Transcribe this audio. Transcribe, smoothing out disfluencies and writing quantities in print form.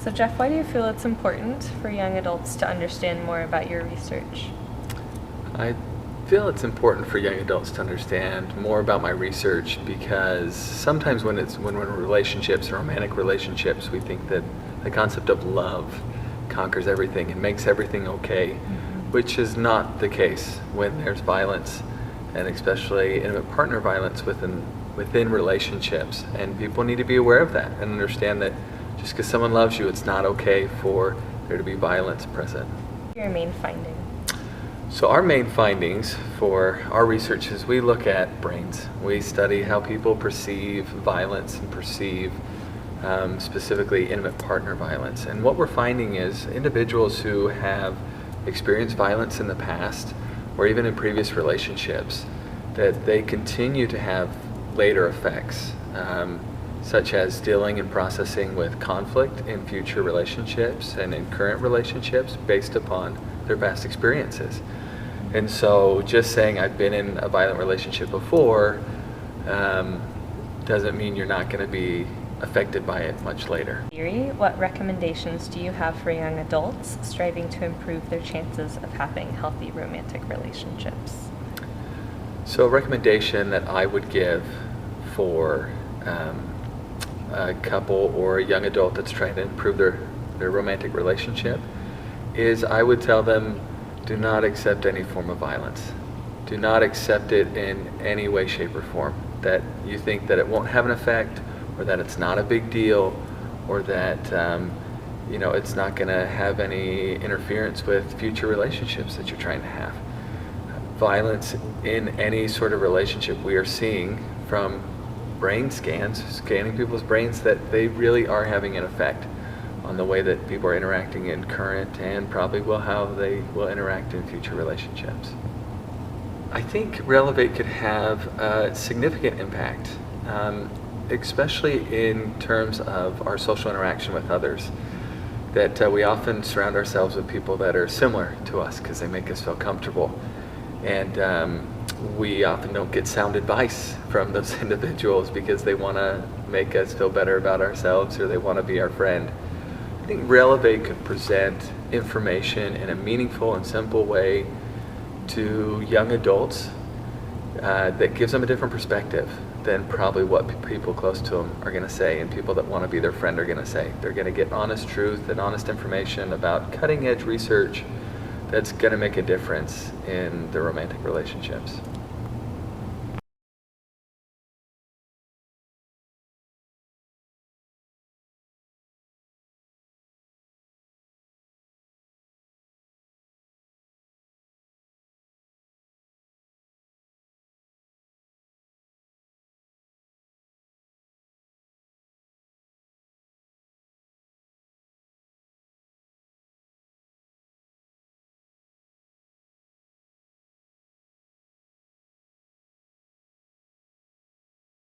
So Jeff, why do you feel it's important for young adults to understand more about your research? I feel it's important for young adults to understand more about my research because sometimes when we're in relationships, romantic relationships, we think that the concept of love conquers everything and makes everything okay, which is not the case when there's violence, and especially intimate partner violence within relationships. And people need to be aware of that and understand that just because someone loves you, it's not okay for there to be violence present. Your main finding? So our main findings for our research is we look at brains. We study how people perceive violence and perceive specifically intimate partner violence. And what we're finding is individuals who have experienced violence in the past or even in previous relationships, that they continue to have later effects, such as dealing and processing with conflict in future relationships and in current relationships based upon their past experiences. And so just saying I've been in a violent relationship before doesn't mean you're not going to be affected by it much later. What recommendations do you have for young adults striving to improve their chances of having healthy romantic relationships? So a recommendation that I would give for a couple or a young adult that's trying to improve their romantic relationship is I would tell them, do not accept any form of violence. Do not accept it in any way, shape, or form. That you think that it won't have an effect, or that it's not a big deal, or that it's not going to have any interference with future relationships that you're trying to have. Violence in any sort of relationship we are seeing from brain scans, scanning people's brains, that they really are having an effect on the way that people are interacting in current and probably how they will interact in future relationships. I think Relevate could have a significant impact, especially in terms of our social interaction with others. That we often surround ourselves with people that are similar to us because they make us feel comfortable. And we often don't get sound advice from those individuals because they want to make us feel better about ourselves or they want to be our friend. I think Relevate could present information in a meaningful and simple way to young adults that gives them a different perspective than probably what people close to them are going to say and people that want to be their friend are going to say. They're going to get honest truth and honest information about cutting edge research that's going to make a difference in their romantic relationships.